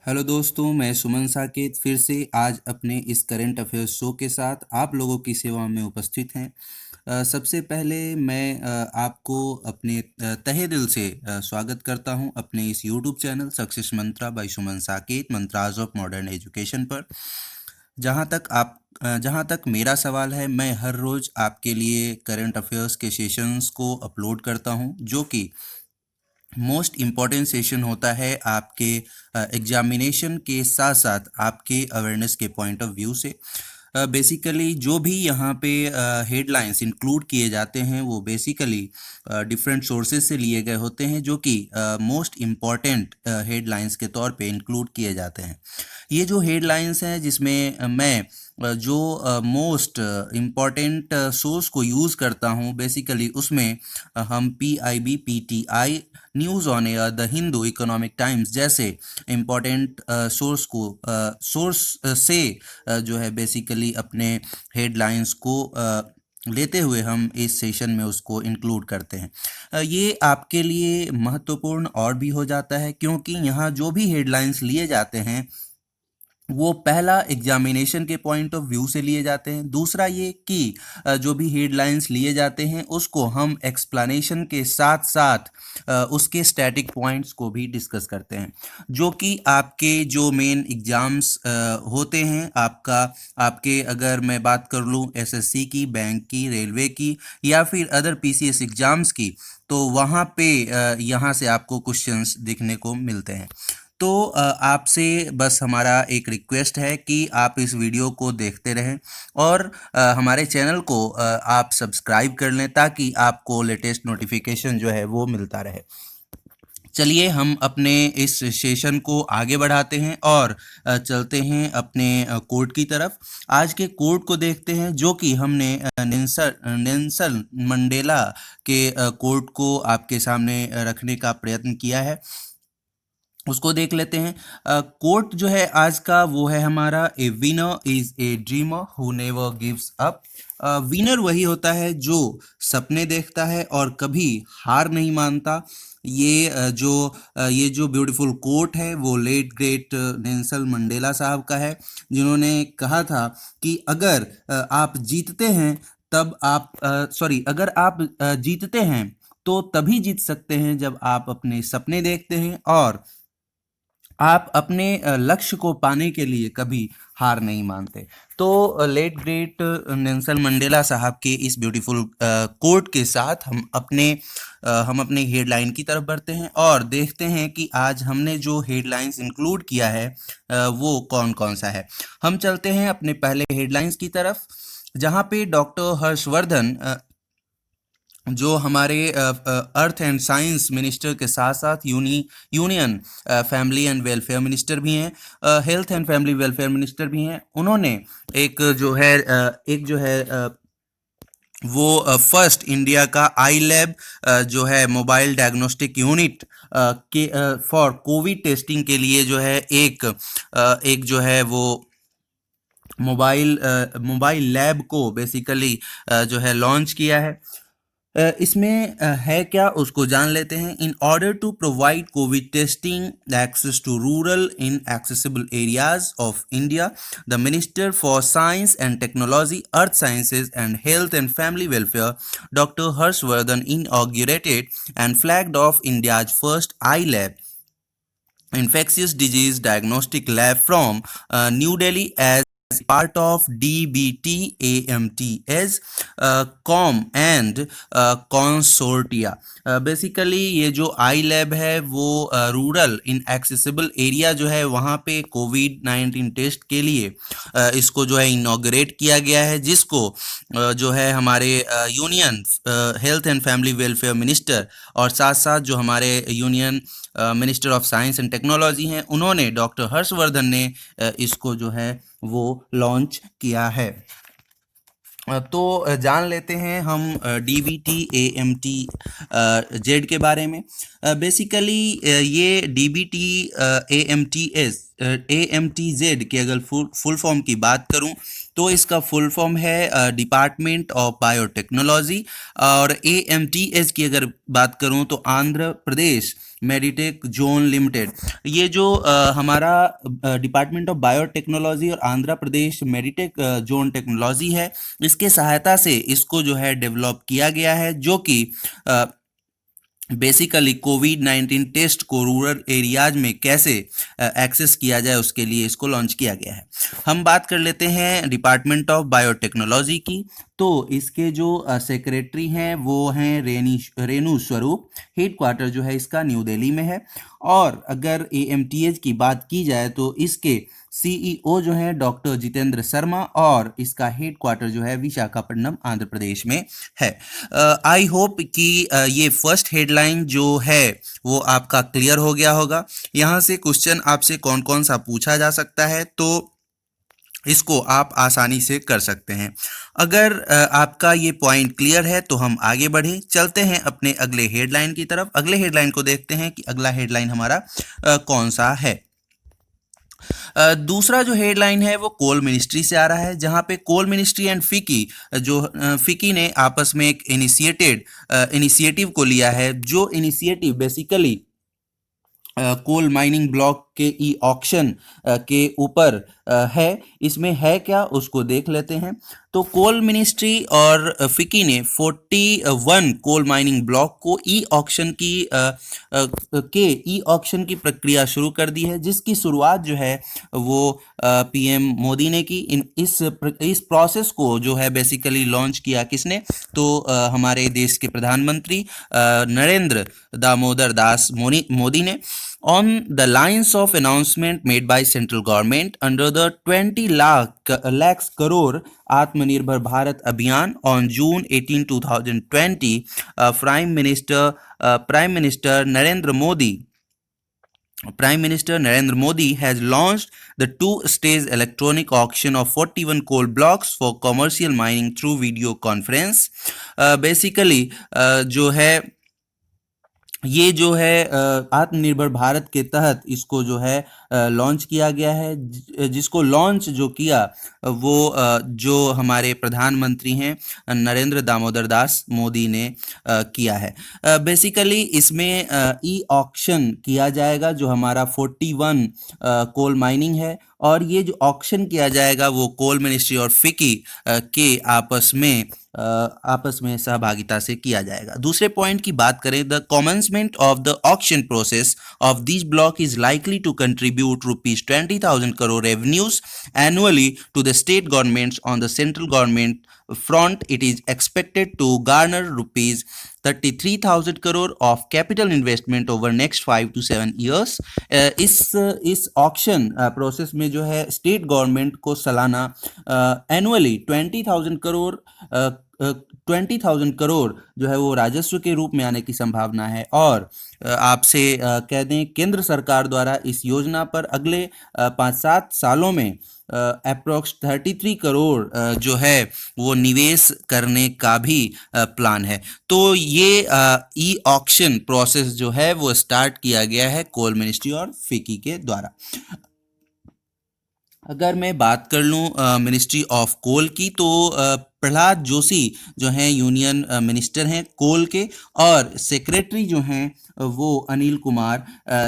Hello दोस्तों, मैं सुमन साकेत फिर से आज अपने इस करंट अफेयर्स शो के साथ आप लोगों की सेवा में उपस्थित हैं। सबसे पहले मैं आपको अपने तहे दिल से स्वागत करता हूं अपने इस YouTube channel success mantra by Suman Saket, mantras of modern education पर। जहां तक मेरा सवाल है, मैं हर रोज़ आपके लिए करंट अफेयर्स के सेशंस को अपलोड करता हूं, जो कि मोस्ट इम्पॉर्टेंट सेशन होता है आपके एग्जामिनेशन के साथ साथ आपके अवेयरनेस के पॉइंट ऑफ व्यू से। बेसिकली जो भी यहाँ पे हेडलाइंस इंक्लूड किए जाते हैं वो बेसिकली डिफरेंट सोर्सेज से लिए गए होते हैं, जो कि मोस्ट इम्पॉर्टेंट हेडलाइंस के तौर पे इंक्लूड किए जाते हैं। ये जो हेडलाइंस हैं जिसमें मैं जो मोस्ट इम्पॉर्टेंट सोर्स को यूज़ करता हूँ, बेसिकली उसमें हम PIB, PTI, news on air, the Hindu, economic times जैसे इम्पॉर्टेंट सोर्स से जो है बेसिकली अपने हेडलाइंस को लेते हुए हम इस सेशन में उसको इंक्लूड करते हैं। ये आपके लिए महत्वपूर्ण और भी हो जाता है, क्योंकि यहाँ जो भी हेडलाइंस लिए जाते हैं वो पहला एग्जामिनेशन के पॉइंट ऑफ व्यू से लिए जाते हैं। दूसरा ये कि जो भी हेडलाइंस लिए जाते हैं उसको हम एक्सप्लेनेशन के साथ साथ उसके स्टैटिक पॉइंट्स को भी डिस्कस करते हैं, जो कि आपके जो मेन एग्ज़ाम्स होते हैं आपके अगर मैं बात कर लूँ SSC की, बैंक की, रेलवे की या फिर अदर PCS एग्ज़ाम्स की, तो वहाँ पे यहाँ से आपको क्वेश्चंस देखने को मिलते हैं। तो आपसे बस हमारा एक रिक्वेस्ट है कि आप इस वीडियो को देखते रहें और हमारे चैनल को आप सब्सक्राइब कर लें, ताकि आपको लेटेस्ट नोटिफिकेशन जो है वो मिलता रहे। चलिए हम अपने इस सेशन को आगे बढ़ाते हैं और चलते हैं अपने कोड की तरफ। आज के कोड को देखते हैं, जो कि हमने नेल्सन मंडेला के कोड को आपके सामने रखने का प्रयत्न किया है। उसको देख लेते हैं। कोट जो है आज का वो है हमारा, ए winner is a dreamer who never gives up. Winner वही होता है जो सपने देखता है और कभी हार नहीं मानता। ये जो ब्यूटीफुल कोट है वो लेट ग्रेट नेल्सन मंडेला साहब का है, जिन्होंने कहा था कि अगर आप जीतते हैं तब आप सॉरी अगर आप जीतते हैं तो तभी जीत सकते हैं जब आप अपने सपने देखते हैं और आप अपने लक्ष्य को पाने के लिए कभी हार नहीं मानते। तो लेट ग्रेट नेल्सन मंडेला साहब के इस ब्यूटीफुल कोट के साथ हम अपने हेडलाइन की तरफ बढ़ते हैं और देखते हैं कि आज हमने जो हेडलाइंस इंक्लूड किया है वो कौन कौन सा है। हम चलते हैं अपने पहले हेडलाइंस की तरफ, जहाँ पे डॉक्टर हर्षवर्धन जो हमारे अर्थ एंड साइंस मिनिस्टर के साथ साथ union family and welfare minister भी हैं, health and family welfare minister भी हैं, उन्होंने एक जो है वो फर्स्ट इंडिया का आई लैब जो है मोबाइल डायग्नोस्टिक यूनिट के फॉर कोविड टेस्टिंग के लिए जो है एक जो है वो मोबाइल लैब को बेसिकली जो है लॉन्च किया है। इसमें है क्या उसको जान लेते हैं। In order to provide covid testing access to rural inaccessible areas of India, the minister for science and technology, earth sciences and health and family welfare, doctor Harshvardhan, inaugurated and flagged off India's first iLab infectious disease diagnostic lab from New Delhi as part of DBT AMTS COM and consortia। Basically ये जो आई lab है वो rural इन accessible area जो है वहाँ पे कोविड-19 test के लिए इसको जो है इनॉग्रेट किया गया है, जिसको जो है हमारे union health and family welfare minister और साथ साथ जो हमारे union minister of science and technology हैं, उन्होंने डॉक्टर हर्षवर्धन ने इसको जो है वो लॉन्च किया है। तो जान लेते हैं हम DBT AMT Z के बारे में। बेसिकली ये DBT AMTZ की अगर फुल फॉर्म की बात करूं तो इसका फुल फॉर्म है डिपार्टमेंट ऑफ बायोटेक्नोलॉजी। और AMTS की अगर बात करूं तो Andhra Pradesh Meditech zone limited. ये जो हमारा डिपार्टमेंट ऑफ बायोटेक्नोलॉजी और Andhra Pradesh Meditech zone technology है, इसके सहायता से इसको जो है डेवलप किया गया है, जो कि बेसिकली कोविड-19 टेस्ट को रूरल एरियाज में कैसे एक्सेस किया जाए उसके लिए इसको लॉन्च किया गया है। हम बात कर लेते हैं डिपार्टमेंट ऑफ बायोटेक्नोलॉजी की। तो इसके जो सेक्रेटरी हैं वो हैं रेणु स्वरूप। हेड क्वार्टर जो है इसका न्यू दिल्ली में है। और अगर AMTH की बात की जाए तो इसके CEO जो है डॉक्टर जितेंद्र शर्मा, और इसका हेड क्वार्टर जो है विशाखापट्टनम आंध्र प्रदेश में है। आई होप कि ये फर्स्ट हेडलाइन जो है वो आपका क्लियर हो गया होगा। यहाँ से क्वेश्चन आपसे कौन कौन सा पूछा जा सकता है, तो इसको आप आसानी से कर सकते हैं। अगर आपका ये पॉइंट क्लियर है तो हम आगे बढ़े, चलते हैं अपने अगले हेडलाइन की तरफ। अगले हेडलाइन को देखते हैं कि अगला हेडलाइन हमारा कौन सा है। दूसरा जो हेडलाइन है वो कोल मिनिस्ट्री से आ रहा है, जहां पे कोल मिनिस्ट्री एंड फिकी फिकी ने आपस में एक इनिशिएटिव को लिया है, जो initiative basically coal mining block के ई ऑक्शन के ऊपर है। इसमें है क्या उसको देख लेते हैं। तो कोल मिनिस्ट्री और फिकी ने 41 कोल माइनिंग ब्लॉक को ई ऑक्शन की प्रक्रिया शुरू कर दी है, जिसकी शुरुआत जो है वो PM मोदी ने की। इस प्रोसेस को जो है बेसिकली लॉन्च किया किसने, तो हमारे देश के प्रधानमंत्री नरेंद्र दामोदर दास मोदी ने। On the lines of announcement made by central government under the 20 lakhs crore Atmanirbhar Bharat Abhiyan on June 18, 2020, Prime Minister Narendra Modi has launched the two-stage electronic auction of 41 coal blocks for commercial mining through video conference. Basically जो है ये जो है आत्मनिर्भर भारत के तहत इसको जो है लॉन्च किया गया है, जिसको लॉन्च जो किया वो जो हमारे प्रधानमंत्री हैं नरेंद्र दामोदर दास मोदी ने किया है। बेसिकली इसमें ई ऑक्शन किया जाएगा, जो हमारा 41 कोल माइनिंग है, और ये जो ऑक्शन किया जाएगा वो कोल मिनिस्ट्री और फिकी के आपस में सहभागिता से किया जाएगा। दूसरे पॉइंट की बात करें, the commencement of the auction process of this block is likely to contribute ₹20,000 crore revenues annually to the state governments. On the central government front, it is expected to garner ₹33,000 crore of capital investment over next 5 to 7 years. इस auction process में जो है state government को सालाना annually 20,000 crore जो है वो राजस्व के रूप में आने की संभावना है। और आपसे कह दें, केंद्र सरकार द्वारा इस योजना पर अगले 5-7 सालों में अप्रोक्स 33 करोड़ जो है वो निवेश करने का भी प्लान है। तो ये ई ऑक्शन प्रोसेस जो है वो स्टार्ट किया गया है कोल मिनिस्ट्री और फिकी के द्वारा। अगर मैं बात कर लूँ मिनिस्ट्री ऑफ कोल की, तो प्रहलाद जोशी जो हैं यूनियन मिनिस्टर हैं कोल के, और सेक्रेटरी जो हैं वो अनिल कुमार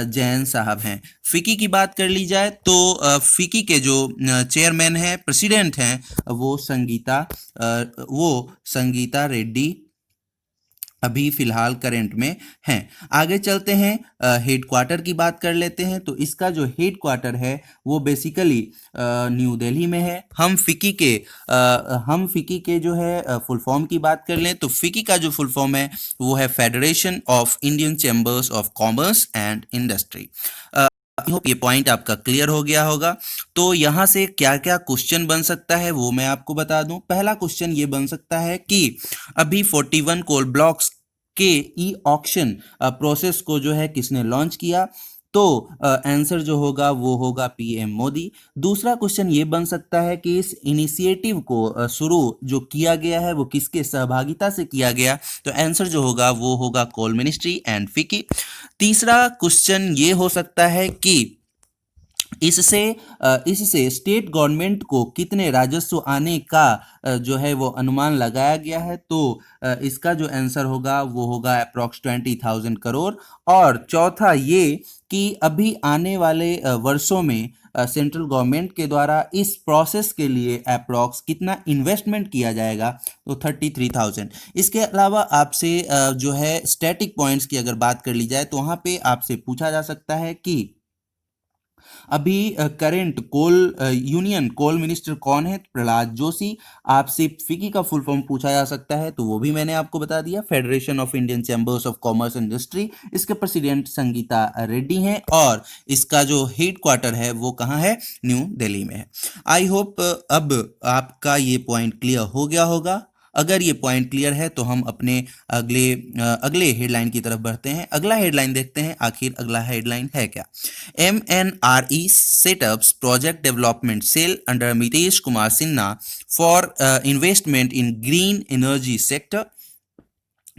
जैन साहब हैं। फिकी की बात कर ली जाए तो फिकी के जो चेयरमैन हैं, प्रेसिडेंट हैं, वो संगीता रेड्डी अभी फिलहाल करंट में हैं। आगे चलते हैं, हेड क्वार्टर की बात कर लेते हैं। तो इसका जो हेड क्वार्टर है वो बेसिकली न्यू दिल्ली में है। हम फिकी के जो है फुल फॉर्म की बात कर लें तो फिकी का जो फुल फॉर्म है वो है federation of Indian chambers of commerce and industry. I hope ये पॉइंट आपका क्लियर हो गया होगा। तो यहाँ से क्या क्या क्वेश्चन बन सकता है वो मैं आपको बता दूं। पहला क्वेश्चन ये बन सकता है कि अभी 41 कोल ब्लॉक्स के ई ऑक्शन प्रोसेस को जो है किसने लॉन्च किया, तो आंसर जो होगा वो होगा PM मोदी। दूसरा क्वेश्चन ये बन सकता है कि इस इनिशिएटिव को शुरू जो किया गया है वो किसके सहभागिता से किया गया, तो आंसर जो होगा वो होगा कोल मिनिस्ट्री एंड फिकी। तीसरा क्वेश्चन ये हो सकता है कि इससे इससे स्टेट गवर्नमेंट को कितने राजस्व आने का जो है वो अनुमान लगाया गया है। तो इसका जो आंसर होगा वो होगा अप्रॉक्स 20,000 करोड़। और चौथा ये कि अभी आने वाले वर्षों में सेंट्रल गवर्नमेंट के द्वारा इस प्रोसेस के लिए अप्रॉक्स कितना इन्वेस्टमेंट किया जाएगा, तो 33,000। इसके अलावा आपसे जो है स्टैटिक पॉइंट्स की अगर बात कर ली जाए तो वहाँ पे आपसे पूछा जा सकता है कि अभी करंट कोल यूनियन कोल मिनिस्टर कौन है, प्रहलाद जोशी। आपसे फिकी का फुल फॉर्म पूछा जा सकता है तो वो भी मैंने आपको बता दिया, federation of Indian chambers of commerce and industry. इसके प्रेसिडेंट संगीता रेड्डी हैं और इसका जो हेड क्वार्टर है वो कहाँ है, न्यू दिल्ली में है। आई होप अब आपका ये पॉइंट क्लियर हो गया होगा। अगर ये पॉइंट क्लियर है तो हम अपने अगले हेडलाइन की तरफ बढ़ते हैं। अगला हेडलाइन देखते हैं, आखिर अगला हेडलाइन है क्या। MNRE setups project development cell under Mitesh Kumar Sinha for investment in green energy sector।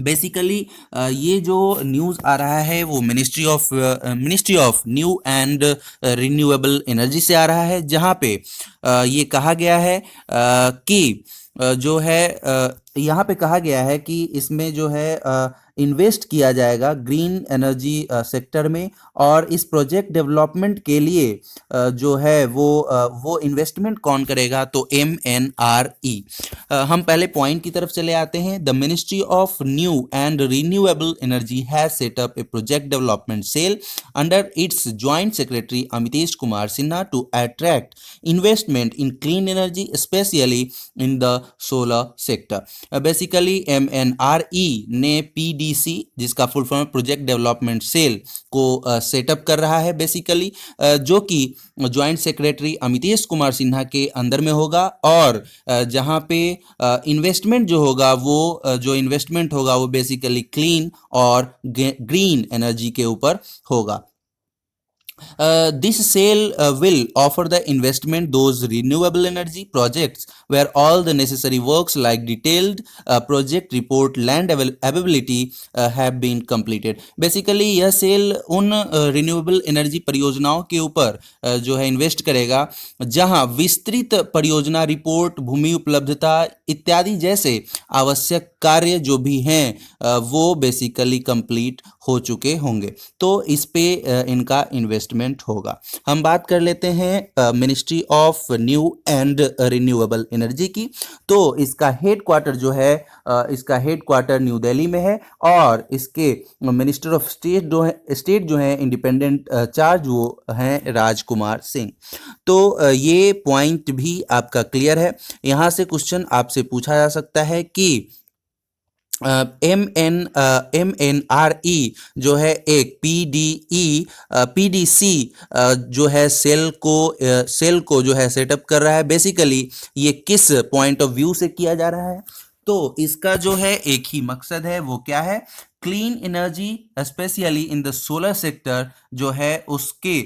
Basically ये जो न्यूज़ आ रहा है वो ministry of new and renewable energy से आ रहा है, जहाँ पे ये कहा गया है कि जो है यहाँ पे कहा गया है कि इसमें जो है इन्वेस्ट किया जाएगा ग्रीन एनर्जी सेक्टर में। और इस प्रोजेक्ट डेवलपमेंट के लिए जो है वो इन्वेस्टमेंट कौन करेगा, तो MNRE। हम पहले पॉइंट की तरफ चले आते हैं। The ministry of new and renewable energy has set up a project development cell under its joint secretary Amitesh Kumar Sinha to attract investment in clean energy specially in the solar sector. Basically MNRE ने PDC, जिसका full form project development cell, को setup कर रहा है basically, जो कि joint secretary Amitesh Kumar Sinha के अंदर में होगा। और जहां पे इन्वेस्टमेंट जो होगा जो इन्वेस्टमेंट होगा वो बेसिकली क्लीन और ग्रीन एनर्जी के ऊपर होगा। This sale will offer the investment those renewable energy projects where all the necessary works like detailed project report, land availability have been completed। Basically यह सेल उन renewable energy परियोजनाओं के ऊपर जो है इन्वेस्ट करेगा जहां विस्तृत परियोजना रिपोर्ट, भूमि उपलब्धता इत्यादि जैसे आवश्यक कार्य जो भी हैं वो बेसिकली कंप्लीट हो चुके होंगे। तो इस पे इनका इन्वेस्टमेंट होगा। हम बात कर लेते हैं ministry of new and renewable energy की। तो इसका हेड क्वार्टर जो है इसका हेड क्वार्टर न्यू दिल्ली में है और इसके मिनिस्टर ऑफ स्टेट जो है इंडिपेंडेंट चार्ज वो हैं राजकुमार सिंह। तो ये पॉइंट भी आपका क्लियर है। यहाँ से क्वेश्चन आपसे पूछा जा सकता है कि MNRE जो है एक PDC जो है सेल को जो है सेटअप कर रहा है। बेसिकली ये किस पॉइंट ऑफ व्यू से किया जा रहा है, तो इसका जो है एक ही मकसद है, वो क्या है, clean energy specially in the solar sector जो है उसके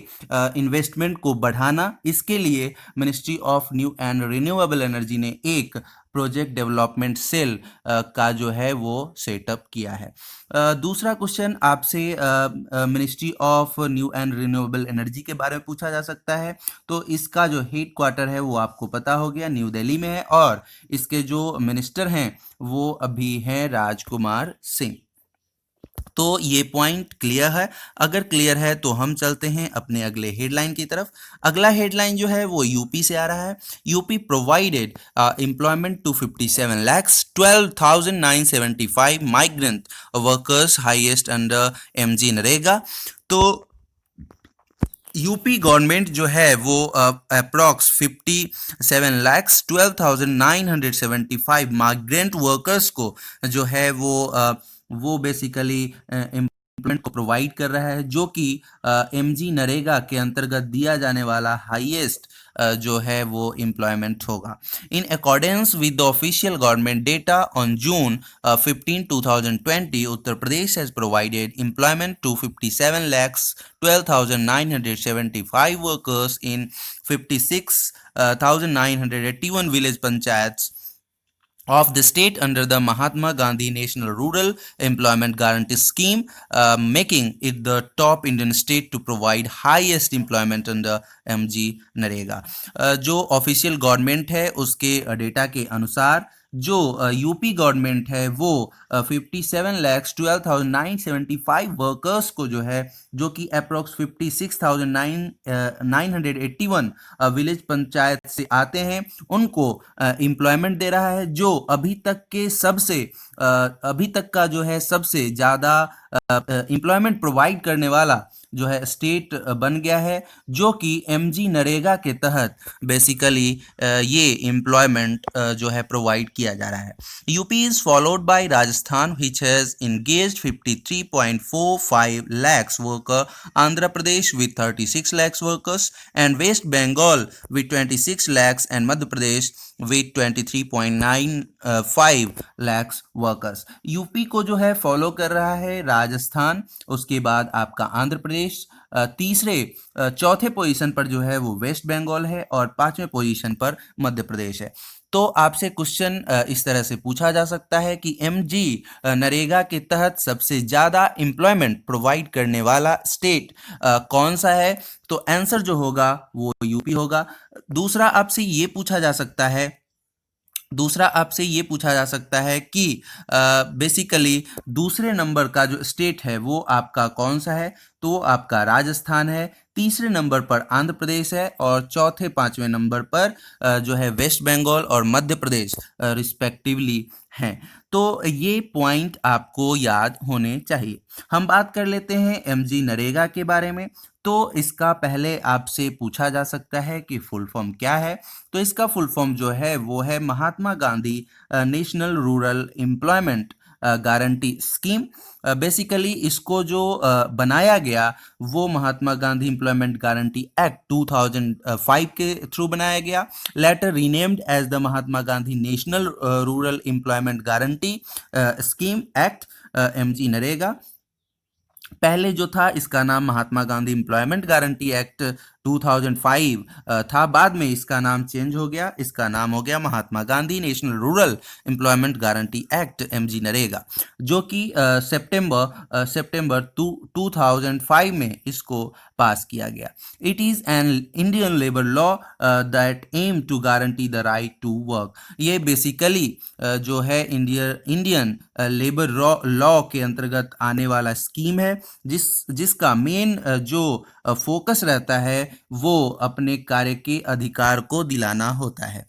इन्वेस्टमेंट को बढ़ाना। इसके लिए ministry of new and renewable energy ने एक प्रोजेक्ट डेवलपमेंट सेल का जो है वो सेटअप किया है। दूसरा क्वेश्चन आपसे ministry of new and renewable energy के बारे में पूछा जा सकता है। तो इसका जो हेड क्वार्टर है वो आपको पता हो गया, न्यू दिल्ली में है और इसके जो मिनिस्टर हैं वो अभी हैं राजकुमार सिंह। तो ये पॉइंट क्लियर है। अगर क्लियर है तो हम चलते हैं अपने अगले हेडलाइन की तरफ। अगला हेडलाइन जो है वो यूपी से आ रहा है। UP provided employment to 57 lakhs 12,975 migrant workers highest under MG NREGA. तो यूपी गवर्नमेंट जो है वो अप्रॉक्स 57 lakhs 12,975 माइग्रेंट वर्कर्स को जो है वो बेसिकली एम्प्लॉयमेंट को प्रोवाइड कर रहा है, जो कि MG नरेगा के अंतर्गत दिया जाने वाला हाईएस्ट जो है वो एम्प्लॉयमेंट होगा। In accordance with the official government data on June 15 2020 Uttar Pradesh has provided employment to 57 lakhs 12,975 workers in 56,981 village panchayats of the state under the Mahatma Gandhi National Rural Employment Guarantee Scheme, making it the top Indian state to provide highest employment under MG NREGA. जो official government है उसके data के अनुसार जो UP government है वो 57,12,975 workers को जो है, जो कि अप्रोक्स 56,981 विलेज पंचायत से आते हैं, उनको एम्प्लॉयमेंट दे रहा है, जो अभी तक के सबसे अभी तक का जो है सबसे ज़्यादा एम्प्लॉयमेंट प्रोवाइड करने वाला जो है स्टेट बन गया है, जो कि एमजी नरेगा के तहत बेसिकली ये एम्प्लॉयमेंट जो है प्रोवाइड किया जा रहा है। UP is followed by Rajasthan which has engaged 53.45 lakhs worker, Andhra Pradesh with 36 lakhs workers, and West Bengal with 26 lakhs, and Madhya Pradesh with 23.95 lakhs workers. UP को जो है फॉलो कर रहा है राजस्थान, उसके बाद आपका आंध्र प्रदेश, चौथे पोजीशन पर जो है वो वेस्ट बंगाल है, और पांचवें पोजीशन पर मध्य प्रदेश है। तो आपसे क्वेश्चन इस तरह से पूछा जा सकता है कि एमजी नरेगा के तहत सबसे ज़्यादा एम्प्लॉयमेंट प्रोवाइड करने वाला स्टेट कौन सा है? तो आंसर जो होगा वो यूपी होगा। दूसरा आपसे ये पूछा जा सकता है कि बेसिकली दूसरे नंबर का जो स्टेट है वो आपका कौन सा है? तो आपका राजस्थान है, तीसरे नंबर पर आंध्र प्रदेश है, और चौथे पांचवें नंबर पर जो है वेस्ट बंगाल और मध्य प्रदेश रिस्पेक्टिवली हैं। तो ये पॉइंट आपको याद होने चाहिए। हम बात कर लेते हैं एमजी नरेगा के बारे में। तो इसका पहले आपसे पूछा जा सकता है कि फुल फॉर्म क्या है? तो इसका फुल फॉर्म जो है वो है Mahatma Gandhi national rural employment guarantee scheme. Basically इसको जो बनाया गया वो Mahatma Gandhi employment guarantee act 2005 के थ्रू बनाया गया, later renamed as the Mahatma Gandhi national rural employment guarantee scheme act MG NREGA. पहले जो था इसका नाम Mahatma Gandhi employment guarantee act 2005 था, बाद में इसका नाम चेंज हो गया, इसका नाम हो गया Mahatma Gandhi national rural employment guarantee act MG NREGA, जो कि सितंबर 2005 में इसको पास किया गया। It is an Indian labour law that aim to guarantee the right to work. ये बेसिकली जो है इंडियन लेबर लॉ के अंतर्गत आने वाला स्कीम है, जिसका मेन जो फोकस रहता है वो अपने कार्य के अधिकार को दिलाना होता है।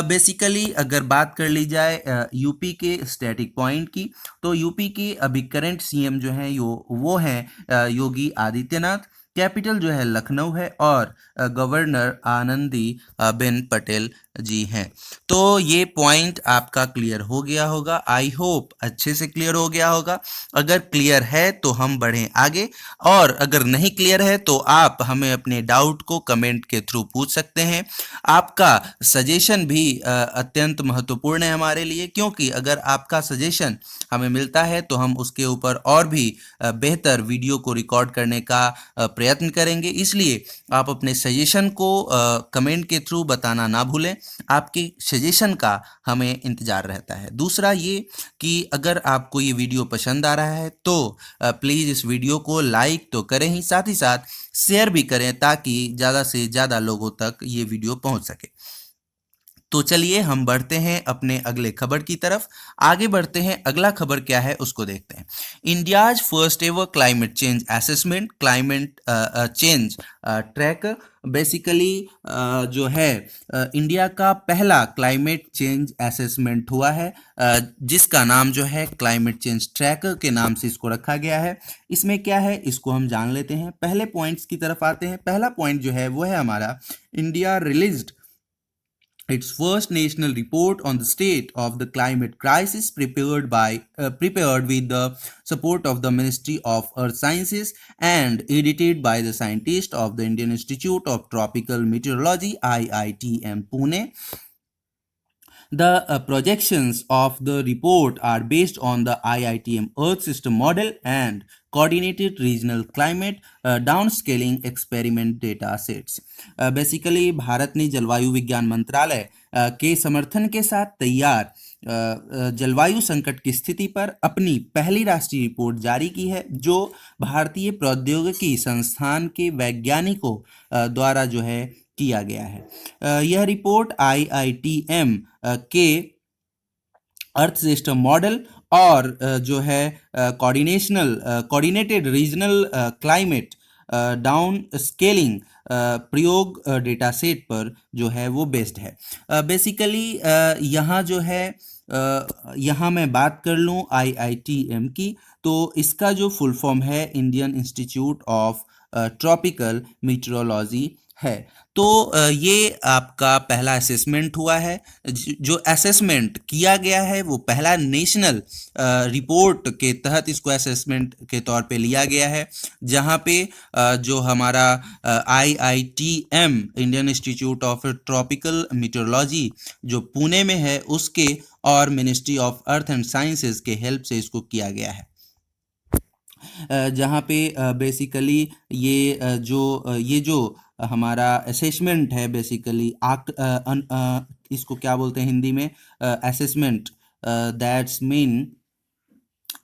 बेसिकली अगर बात कर ली जाए यूपी के स्टैटिक पॉइंट की, तो यूपी के अभी करंट सीएम जो हैं वो हैं योगी आदित्यनाथ, कैपिटल जो है लखनऊ है, और गवर्नर आनंदीबेन पटेल जी हैं। तो ये पॉइंट आपका क्लियर हो गया होगा, आई होप अच्छे से क्लियर हो गया होगा। अगर क्लियर है तो हम बढ़ें आगे, और अगर नहीं क्लियर है तो आप हमें अपने डाउट को कमेंट के थ्रू पूछ सकते हैं। आपका सजेशन भी अत्यंत महत्वपूर्ण है हमारे लिए, क्योंकि अगर आपका सजेशन हमें मिलता है तो हम उसके ऊपर और भी बेहतर वीडियो को रिकॉर्ड करने का प्रयत्न करेंगे। इसलिए आप अपने सजेशन को कमेंट के थ्रू बताना ना भूलें, आपके सजेशन का हमें इंतज़ार रहता है। दूसरा ये कि अगर आपको ये वीडियो पसंद आ रहा है तो प्लीज़ इस वीडियो को लाइक तो करें ही, साथ ही साथ शेयर भी करें, ताकि ज़्यादा से ज़्यादा लोगों तक ये वीडियो पहुंच सके। तो चलिए हम बढ़ते हैं अपने अगले खबर की तरफ। आगे बढ़ते हैं, अगला खबर क्या है उसको देखते हैं। India's first ever climate change assessment climate change tracker, basically जो है इंडिया का पहला क्लाइमेट चेंज असेसमेंट हुआ है, जिसका नाम जो है क्लाइमेट चेंज ट्रैकर के नाम से इसको रखा गया है। इसमें क्या है इसको हम जान लेते हैं। पहले पॉइंट्स की तरफ आते हैं। पहला पॉइंट जो है वो है हमारा, India released its first national report on the state of the climate crisis, prepared with the support of the Ministry of Earth Sciences and edited by the scientists of the Indian Institute of Tropical Meteorology IITM Pune. The projections of the report are based on the IITM Earth System Model and coordinated regional climate downscaling experiment data sets. Basically Bharat ने जलवायु विज्ञान मंत्रालय के समर्थन के साथ तैयार जलवायु संकट की स्थिति पर अपनी पहली राष्ट्रीय रिपोर्ट जारी की है, जो भारतीय प्रौद्योगिकी संस्थान के वैज्ञानिकों द्वारा जो है किया गया है। यह रिपोर्ट IITM के अर्थ सिस्टम मॉडल और जो है coordinated regional climate down scaling प्रयोग डेटा सेट पर जो है वो बेस्ड है। बेसिकली यहाँ जो है यहाँ मैं बात कर लूँ IITM की, तो इसका जो फुल फॉर्म है Indian institute of tropical meteorology है। तो ये आपका पहला असेसमेंट हुआ है। जो असेसमेंट किया गया है वो पहला नेशनल रिपोर्ट के तहत इसको असेसमेंट के तौर पे लिया गया है, जहाँ पे जो हमारा IITM Indian institute of tropical meteorology जो पुणे में है उसके और ministry of earth and sciences के हेल्प से इसको किया गया है। जहाँ पे बेसिकली ये जो हमारा असेसमेंट है, बेसिकली इसको क्या बोलते हैं हिंदी में, असेसमेंट, दैट्स मीन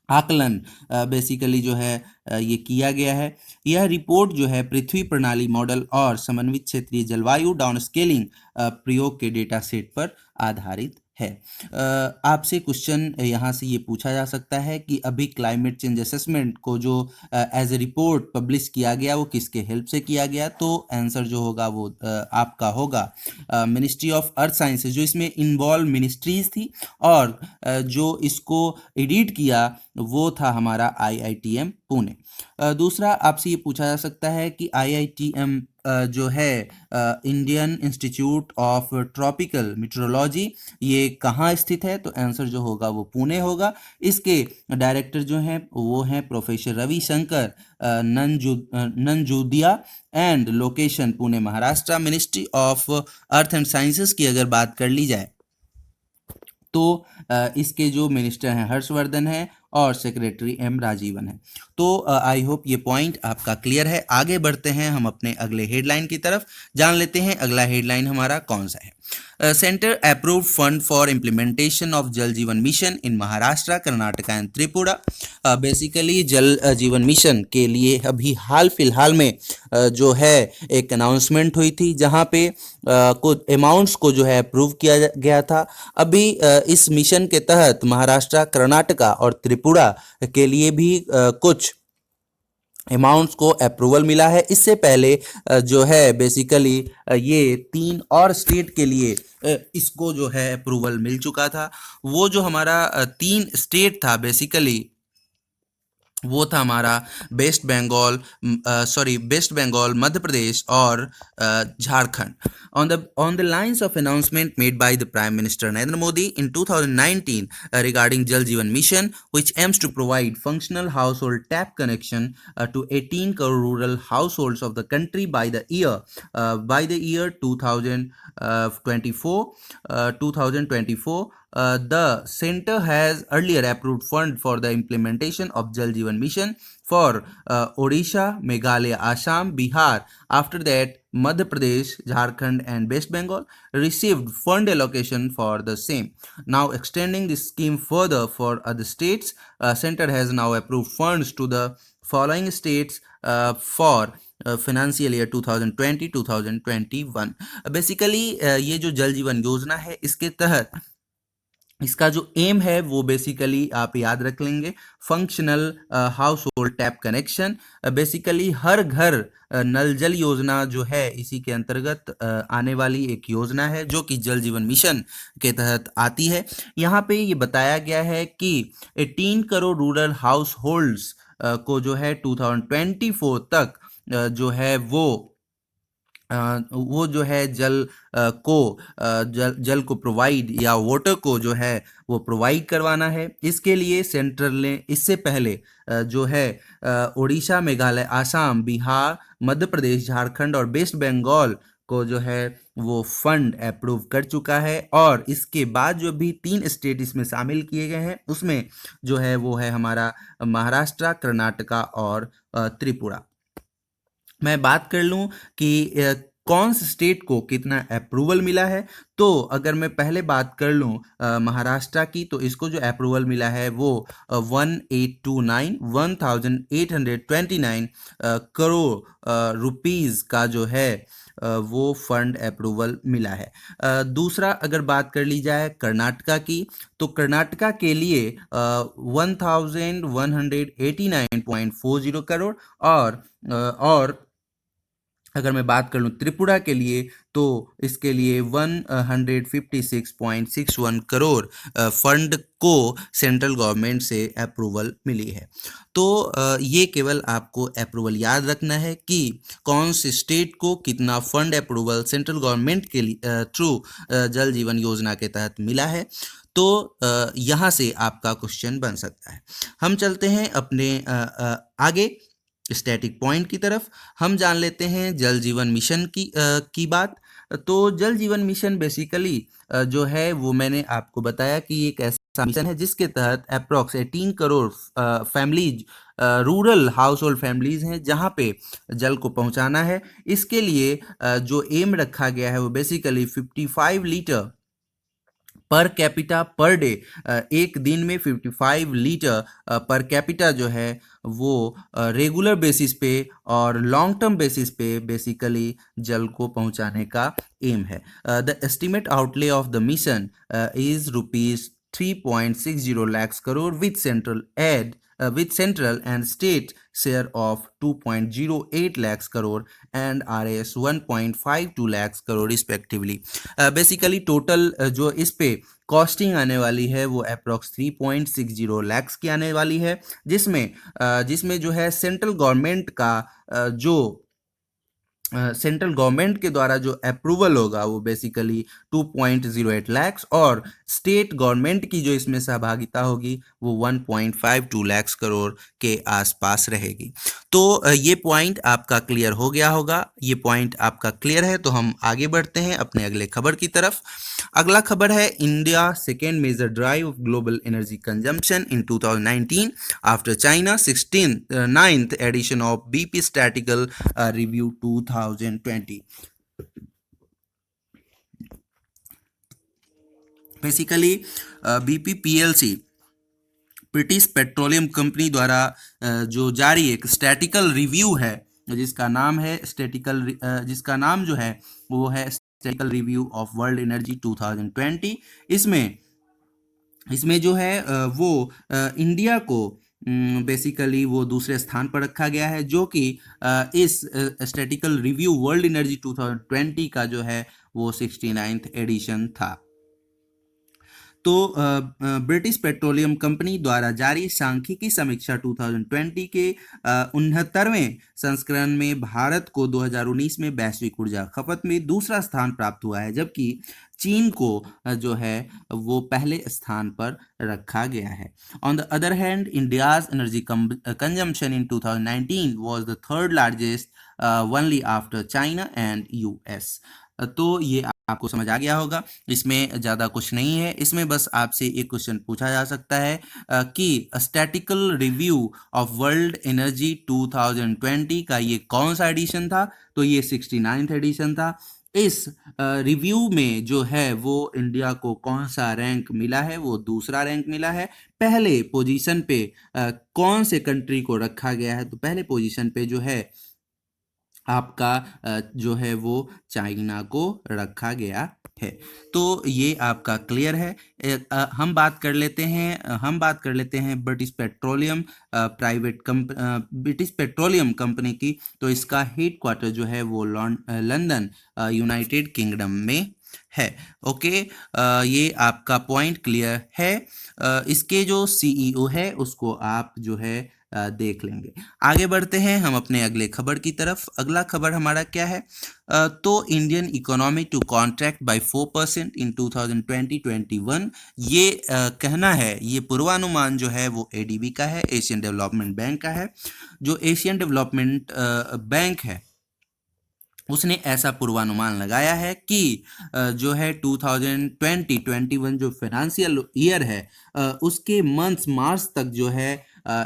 आकलन, बेसिकली जो है ये किया गया है। यह रिपोर्ट जो है पृथ्वी प्रणाली मॉडल और समन्वित क्षेत्रीय जलवायु डाउन स्केलिंग प्रयोग के डेटा सेट पर आधारित है। आपसे क्वेश्चन यहाँ से ये पूछा जा सकता है कि अभी क्लाइमेट चेंज असेसमेंट को जो एज ए रिपोर्ट पब्लिश किया गया वो किसके हेल्प से किया गया, तो आंसर जो होगा वो आपका होगा मिनिस्ट्री ऑफ अर्थ साइंसेज, जो इसमें इन्वॉल्व मिनिस्ट्रीज थी, और जो इसको एडिट किया वो था हमारा IITM पुणे। दूसरा आपसे ये पूछा जा सकता है कि IITM जो है Indian institute of tropical meteorology, ये कहाँ स्थित है, तो आंसर जो होगा वो पुणे होगा। इसके डायरेक्टर जो हैं वो हैं professor Ravishankar Nanjundiah, and location Pune Maharashtra. Ministry of earth and sciences की अगर बात कर ली जाए तो इसके जो मिनिस्टर हैं हर्षवर्धन है और सेक्रेटरी M राजीवन है। तो आई होप ये पॉइंट आपका क्लियर है। आगे बढ़ते हैं हम अपने अगले हेडलाइन की तरफ, जान लेते हैं अगला हेडलाइन हमारा कौन सा है। Centre approved fund for implementation of जल जीवन mission in Maharashtra, Karnataka and Tripura. Basically जल जीवन मिशन के लिए अभी हाल फिलहाल में जो है एक अनाउंसमेंट हुई थी, जहां पे कुछ अमाउंट्स को जो है अप्रूव किया गया था। अभी इस मिशन के तहत महाराष्ट्र, कर्नाटका और त्रिपुरा के लिए भी कुछ अमाउंट्स को अप्रूवल मिला है। इससे पहले जो है बेसिकली ये 3 और स्टेट के लिए इसको जो है अप्रूवल मिल चुका था। वो जो हमारा 3 स्टेट था बेसिकली वो था हमारा वेस्ट बंगाल, मध्य प्रदेश और Jharkhand. On the lines of announcement made by the Prime Minister Narendra Modi in 2019 regarding Jal Jeevan Mission, which aims to provide functional household tap connection to 18 crore rural households of the country by the year 2024. The center has earlier approved fund for the implementation of Jal Jeevan Mission for Odisha, Meghalaya, Assam, Bihar. After that, Madhya Pradesh, Jharkhand and West Bengal received fund allocation for the same. Now extending this scheme further for other states, center has now approved funds to the following states for financial year 2020-2021। Basically ये जो जल जीवन योजना है इसके तहत इसका जो एम है वो बेसिकली आप याद रख लेंगे, functional household tap connection. Basically हर घर नल जल योजना जो है इसी के अंतर्गत आने वाली एक योजना है जो कि जल जीवन मिशन के तहत आती है। यहाँ पे ये बताया गया है कि 18 करोड़ रूरल हाउस होल्ड्स को जो है 2024 तक जो है वो जो है जल को प्रोवाइड या वाटर को जो है वो प्रोवाइड करवाना है। इसके लिए सेंट्रल ने इससे पहले जो है उड़ीसा, मेघालय, आसाम, बिहार, मध्य प्रदेश, झारखंड और वेस्ट बंगाल को जो है वो फंड अप्रूव कर चुका है। और इसके बाद जो भी 3 स्टेट इसमें शामिल किए गए हैं उसमें जो है वो है हमारा महाराष्ट्र, कर्नाटका और त्रिपुरा। मैं बात कर लूँ कि कौन से स्टेट को कितना अप्रूवल मिला है। तो अगर मैं पहले बात कर लूँ महाराष्ट्र की, तो इसको जो अप्रूवल मिला है वो 1829 करोड़ रुपीज़ का जो है वो फंड अप्रूवल मिला है। दूसरा अगर बात कर ली जाए कर्नाटका की, तो कर्नाटका के लिए 1189.40 करोड़, और अगर मैं बात कर लूँ त्रिपुरा के लिए, तो इसके लिए 156.61 करोड़ फंड को सेंट्रल गवर्नमेंट से अप्रूवल मिली है। तो ये केवल आपको अप्रूवल याद रखना है कि कौन से स्टेट को कितना फंड अप्रूवल सेंट्रल गवर्नमेंट के लिए थ्रू जल जीवन योजना के तहत मिला है। तो यहाँ से आपका क्वेश्चन बन सकता है। हम चलते हैं अपने आगे स्टैटिक पॉइंट की तरफ। हम जान लेते हैं जल जीवन मिशन की बात। तो जल जीवन मिशन बेसिकली जो है वो मैंने आपको बताया कि एक ऐसा मिशन है जिसके तहत approx 18 crore families, rural house hold families हैं जहाँ पे जल को पहुँचाना है। इसके लिए जो एम रखा गया है वो basically 55 litre per capita per day, एक दिन में 55 लीटर पर कैपिटा जो है वो रेगुलर बेसिस पे और लॉन्ग टर्म बेसिस पे बेसिकली जल को पहुंचाने का एम है। The estimate outlay of the mission is ₹3.60 lakhs crore with central and state share of 2.08 lakhs crore and RS 1.52 lakhs crore respectively. Basically total जो इस पे कॉस्टिंग आने वाली है वो अप्रॉक्स 3.60 लैक्स की आने वाली है, जिसमें जो है सेंट्रल गवर्नमेंट का जो सेंट्रल गवर्नमेंट के द्वारा जो अप्रूवल होगा वो बेसिकली 2.08 लैक्स, और स्टेट गवर्नमेंट की जो इसमें सहभागिता होगी वो 1.52 लैक्स करोड़ के आसपास रहेगी। तो ये पॉइंट आपका क्लियर हो गया होगा। ये पॉइंट आपका क्लियर है तो हम आगे बढ़ते हैं अपने अगले खबर की तरफ। अगला खबर है India second major drive of global energy consumption in 2019 after China 9th edition of BP statistical review 2020। Basically BP PLC British petroleum company द्वारा जो जारी एक स्टैटिकल रिव्यू है जिसका नाम जो है वो है statistical review of world energy 2020। इसमें जो है वो इंडिया को बेसिकली वो दूसरे स्थान पर रखा गया है, जो कि इस स्टैटिकल रिव्यू वर्ल्ड एनर्जी 2020 का जो है वो 69th एडिशन था। तो ब्रिटिश पेट्रोलियम कंपनी द्वारा जारी सांख्यिकी समीक्षा 2020 के 69वें संस्करण में भारत को 2019 में वैश्विक ऊर्जा खपत में दूसरा स्थान प्राप्त हुआ है, जबकि चीन को जो है वो पहले स्थान पर रखा गया है। On the other hand, India's energy consumption in 2019 was the third largest only after China and US. तो ये आपको समझ आ गया होगा, इसमें ज़्यादा कुछ नहीं है। इसमें बस आपसे एक क्वेश्चन पूछा जा सकता है कि statistical review of world energy 2020 का ये कौन सा एडिशन था। तो ये 69th एडिशन था। इस रिव्यू में जो है वो इंडिया को कौन सा रैंक मिला है, वो दूसरा रैंक मिला है। पहले पोजीशन पे कौन से कंट्री को रखा गया है, तो पहले पोजीशन पे जो है आपका जो है वो चाइना को रखा गया है। तो ये आपका क्लियर है। हम बात कर लेते हैं ब्रिटिश पेट्रोलियम कंपनी की। तो इसका हेड क्वार्टर जो है वो लंदन यूनाइटेड किंगडम में है। ओके, ये आपका पॉइंट क्लियर है। इसके जो सीईओ है उसको आप जो है देख लेंगे। आगे बढ़ते हैं हम अपने अगले खबर की तरफ। अगला खबर हमारा क्या है, तो Indian economy to contract by 4% in 2020-21। ये कहना है, ये पूर्वानुमान जो है वो एडीबी का है, एशियन डेवलपमेंट बैंक का है। जो एशियन डेवलपमेंट बैंक है उसने ऐसा पूर्वानुमान लगाया है कि जो है 2020-21 जो फाइनेंशियल ईयर है उसके मंथ्स मार्च तक जो है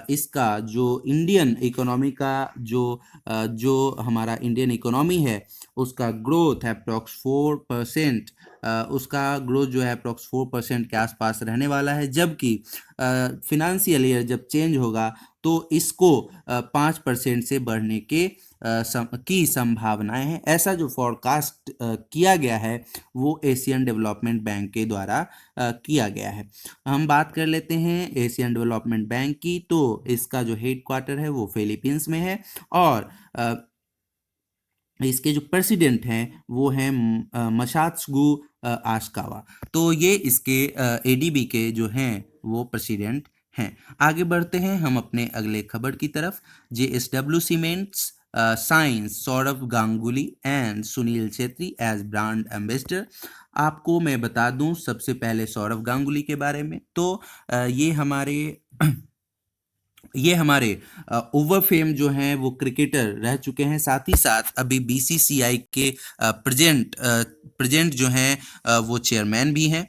इसका जो इंडियन इकोनॉमी का जो हमारा इंडियन इकोनॉमी है उसका ग्रोथ है अप्रॉक्स 4%। उसका ग्रोथ जो है अप्रॉक्स 4% के आसपास रहने वाला है, जबकि फिनेंशियल ईयर जब चेंज होगा तो इसको 5% से बढ़ने की संभावनाएं हैं। ऐसा जो फॉरकास्ट किया गया है वो एशियन डेवलपमेंट बैंक के द्वारा किया गया है। हम बात कर लेते हैं एशियन डेवलपमेंट बैंक की, तो इसका जो हेड क्वार्टर है वो फिलीपींस में है और इसके जो प्रेसिडेंट हैं वो हैं मसात्सुगु आशिकावा। तो ये इसके एडीबी के जो हैं वो प्रेसिडेंट हैं। आगे बढ़ते हैं हम अपने अगले खबर की तरफ। JSW cements signs Sourav Ganguly and Sunil Chhetri as brand ambassador. आपको मैं बता दूं सबसे पहले सौरव गांगुली के बारे में। तो ये हमारे ओवर फेम जो हैं वो क्रिकेटर रह चुके हैं, साथ ही साथ अभी बीसीसीआई के प्रेजेंट जो हैं वो चेयरमैन भी हैं।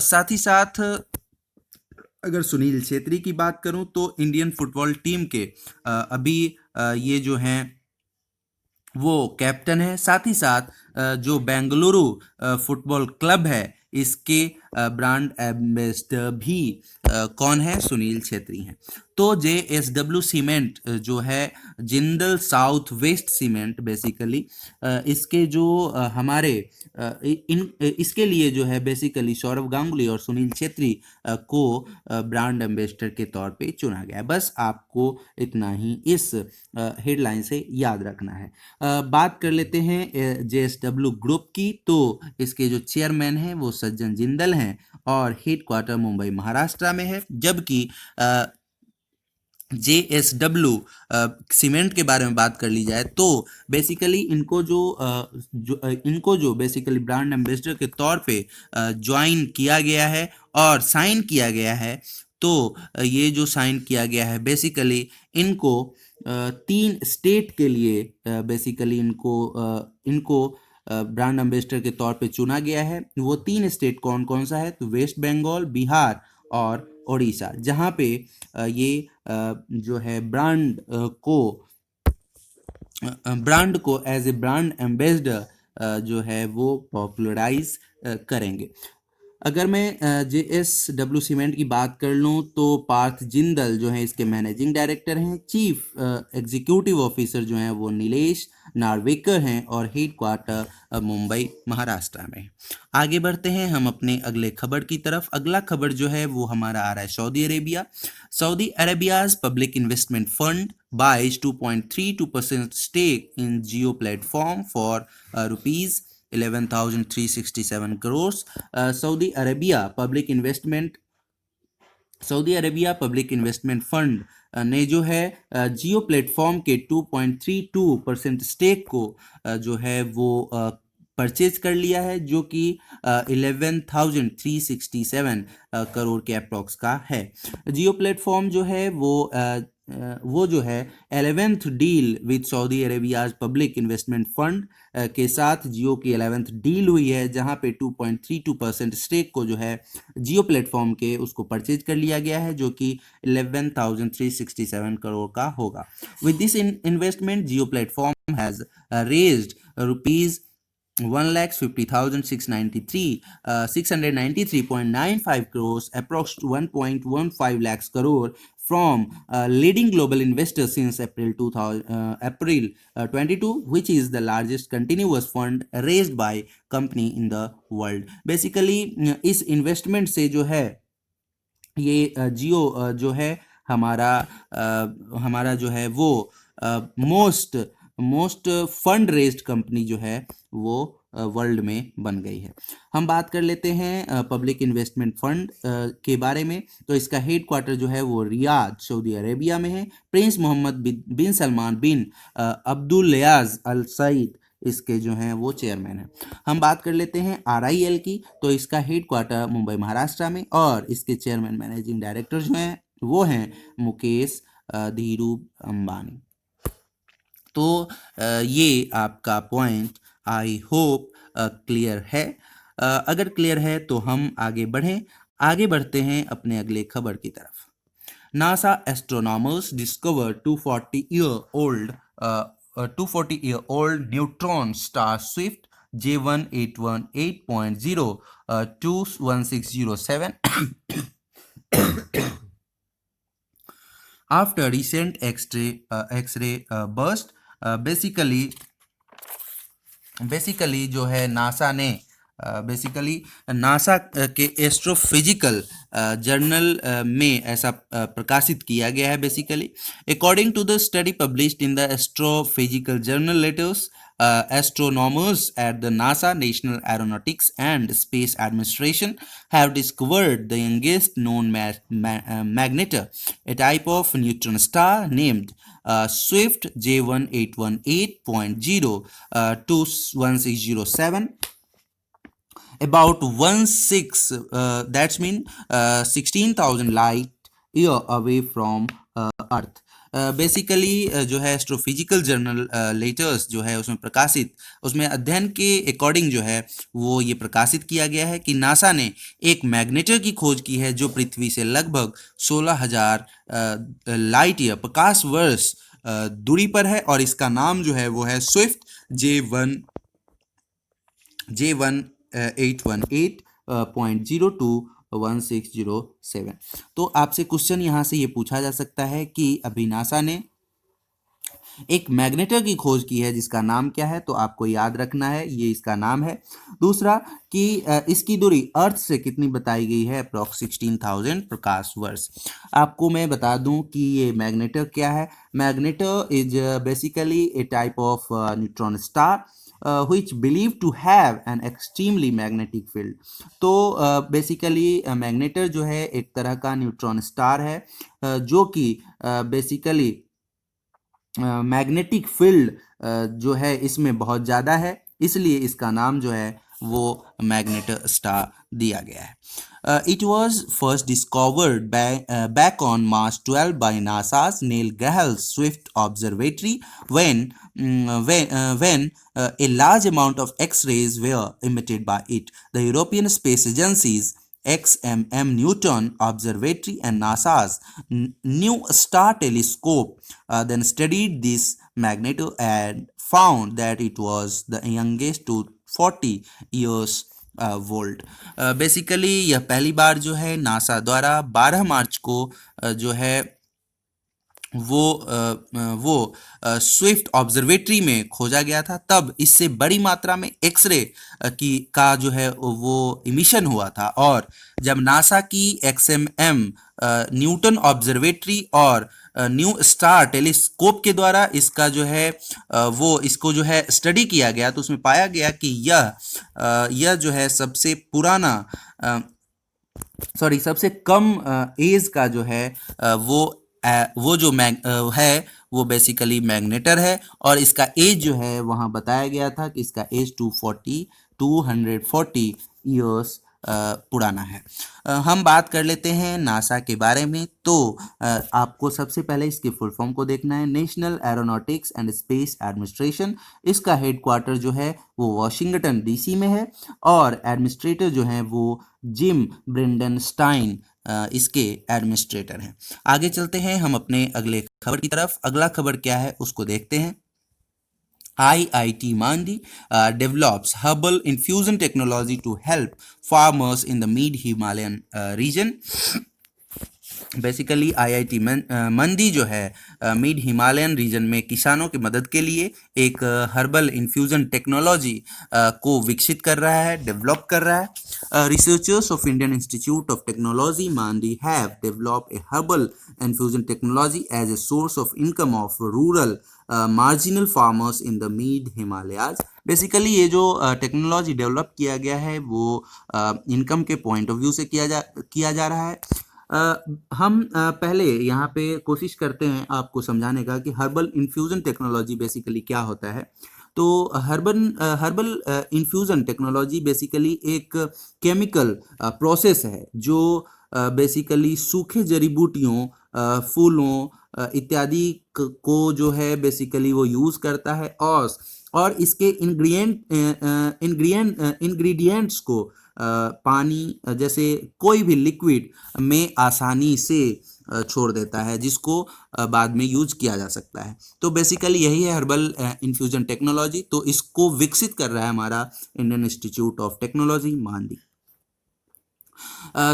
साथ ही साथ अगर सुनील छेत्री की बात करूं तो इंडियन फुटबॉल टीम के अभी ये जो हैं वो कैप्टन है। साथ ही साथ जो बेंगलुरु फुटबॉल क्लब है इसके ब्रांड एम्बेसडर भी कौन है? सुनील छेत्री हैं। तो जेएसडब्ल्यू सीमेंट जो है Jindal south west cement basically इसके जो हमारे इसके लिए जो है बेसिकली सौरव गांगुली और सुनील छेत्री को ब्रांड एम्बेसडर के तौर पे चुना गया है। बस आपको इतना ही इस हेडलाइन से याद रखना है। बात कर लेते हैं जेएसडब्ल्यू ग्रुप की। तो इसके जो चेयरमैन हैं वो सज्जन जिंदल हैं और हेड क्वार्टर मुंबई महाराष्ट्र में है, जबकि जेएसडब्ल्यू सीमेंट के बारे में बात कर ली जाए तो बेसिकली इनको जो बेसिकली ब्रांड एम्बेसडर के तौर पे ज्वाइन किया गया है और साइन किया गया है। तो ये जो साइन किया गया है बेसिकली इनको 3 स्टेट के लिए बेसिकली इनको ब्रांड एम्बेसडर के तौर पे चुना गया है। वो 3 स्टेट कौन कौन सा है? तो वेस्ट बंगाल, बिहार और उड़ीसा, जहाँ पे ये जो है ब्रांड को एज ए ब्रांड एम्बेसडर जो है वो पॉपुलराइज करेंगे। अगर मैं जेएसडब्ल्यू सीमेंट की बात कर लूँ तो पार्थ जिंदल जो है इसके मैनेजिंग डायरेक्टर हैं। चीफ एग्जीक्यूटिव ऑफिसर जो हैं वो नीलेश नार्वेकर हैं और हेड क्वार्टर मुंबई महाराष्ट्र में। आगे बढ़ते हैं हम अपने अगले खबर की तरफ। अगला खबर जो है वो हमारा आ रहा है Saudi Arabia. Saudi Arabia's public investment fund buys 2.32% stake in Jio platform for rupees 11,367 crores। Saudi Arabia public investment fund ने जो है जियो प्लेटफॉर्म के 2.32% स्टेक को जो है वो परचेज कर लिया है, जो कि 11,367 करोड़ के अप्रॉक्स का है। जियो प्लेटफॉर्म जो है वो जो है 11th deal with Saudi Arabia's public investment fund के साथ जियो की 11th डील हुई है, जहां पे 2.32% स्टेक को जो है जियो प्लेटफॉर्म के उसको परचेज कर लिया गया है, जो कि 11,367 करोड़ का होगा। With this investment Jio platform has raised rupees 693.95 crores, approx 1.15 lakhs crore from leading global investors since April 22, which is the largest continuous fund raised by company in the world। Basically इस investment से जो है ये जियो जो है हमारा जो है वो मोस्ट फंड रेज्ड कंपनी जो है वो वर्ल्ड में बन गई है। हम बात कर लेते हैं पब्लिक इन्वेस्टमेंट फंड के बारे में। तो इसका हेड क्वार्टर जो है वो रियाद सऊदी अरेबिया में है। प्रिंस मोहम्मद बिन सलमान बिन अब्दुल्लाज अल सईद इसके जो हैं वो चेयरमैन हैं। हम बात कर लेते हैं आरआईएल की। तो इसका हेड क्वार्टर मुंबई महाराष्ट्र में और इसके चेयरमैन मैनेजिंग डायरेक्टर जो हैं वो हैं मुकेश धीरू अंबानी। तो ये आपका पॉइंट आई होप क्लियर है। अगर क्लियर है तो हम आगे बढ़ते हैं अपने अगले खबर की तरफ। NASA astronomers discovered 240-year-old neutron star Swift J1818.0 21607 after recent X-ray burst. Basically जो है नासा के एस्ट्रोफिजिकल जर्नल में ऐसा प्रकाशित किया गया है. Basically according to the study published in the astrophysical journal letters, astronomers at the NASA National Aeronautics and Space Administration have discovered the youngest known magnetar, a type of neutron star named Swift J1818.0 21607, about 16,000 light year away from Earth. Basically जो है astrophysical journal letters जो है उसमें प्रकाशित, उसमें अध्ययन के according जो है वो ये प्रकाशित किया गया है कि नासा ने एक मैग्नेटर की खोज की है जो पृथ्वी से लगभग 16,000 लाइट ईयर प्रकाश वर्ष दूरी पर है, और इसका नाम जो है वो है स्विफ्ट J1818.0 1607. तो आपसे क्वेश्चन यहाँ से ये पूछा जा सकता है कि अभी नासा ने एक मैग्नेटर की खोज की है जिसका नाम क्या है, तो आपको याद रखना है ये इसका नाम है. दूसरा कि इसकी दूरी अर्थ से कितनी बताई गई है, अप्रॉक्स 16,000 प्रकाश वर्ष. आपको मैं बता दूं कि ये मैग्नेटर क्या है. Magnetar is basically A type of neutron star which believed to have an extremely magnetic field. तो बेसिकली मैग्नेटर जो है एक तरह का न्यूट्रॉन स्टार है जो कि बेसिकली मैग्नेटिक फील्ड जो है इसमें बहुत ज़्यादा है, इसलिए इसका नाम जो है वो मैग्नेटर स्टार दिया गया है. It was first discovered back on March 12 by NASA's Neil Gehrels Swift Observatory when a large amount of X-rays were emitted by it. The European Space Agency's XMM Newton Observatory and NASA's New Star Telescope then studied this magnetar and found that it was the youngest to 40 years volt. Basically यह पहली बार जो है NASA द्वारा 12 मार्च को जो है वो Swift observatory में खोजा गया था. तब इससे बड़ी मात्रा में एक्सरे का जो है वो इमिशन हुआ था, और जब नासा की XMM न्यूटन ऑब्जर्वेटरी और न्यू स्टार टेलीस्कोप के द्वारा इसका जो है वो इसको जो है स्टडी किया गया, तो उसमें पाया गया कि यह जो है सबसे पुराना सबसे कम एज का जो है वो जो है वो बेसिकली मैग्नेटर है, और इसका एज जो है वहाँ बताया गया था कि इसका एज 240 ईयर्स पुराना है. हम बात कर लेते हैं नासा के बारे में. तो आपको सबसे पहले इसके फुल फॉर्म को देखना है. National aeronautics and space administration. इसका हेडक्वार्टर जो है वो वॉशिंगटन DC में है, और एडमिनिस्ट्रेटर जो हैं वो जिम ब्रेंडनस्टाइन इसके एडमिनिस्ट्रेटर हैं. आगे चलते हैं हम अपने अगले खबर की तरफ. अगला खबर क्या है उसको देखते हैं. IIT Mandi develops herbal infusion technology to help farmers in the mid-Himalayan region. Basically IIT मंदी जो है मिड हिमालयन रीजन में किसानों की मदद के लिए एक हर्बल इन्फ्यूज़न टेक्नोलॉजी को विकसित कर रहा है, डेवलप कर रहा है. Researchers of Indian institute of technology Mandi have developed a herbal infusion technology as a source of income of rural marginal farmers in the mid Himalayas. Basically ये जो टेक्नोलॉजी डेवलप किया गया है वो इनकम के पॉइंट ऑफ व्यू से किया जा रहा है. हम पहले यहाँ पे कोशिश करते हैं आपको समझाने का कि हर्बल इन्फ्यूज़न टेक्नोलॉजी बेसिकली क्या होता है. तो हर्बल इन्फ्यूज़न टेक्नोलॉजी बेसिकली एक केमिकल प्रोसेस है जो बेसिकली सूखे जड़ी बूटियों, फूलों इत्यादि को जो है बेसिकली वो यूज़ करता है, और इसके इंग्रेडिएंट्स को पानी जैसे कोई भी लिक्विड में आसानी से छोड़ देता है, जिसको बाद में यूज किया जा सकता है। तो बेसिकली यही है हर्बल इन्फ्यूजन टेक्नोलॉजी। तो इसको विकसित कर रहा है हमारा Indian institute of technology Mandi.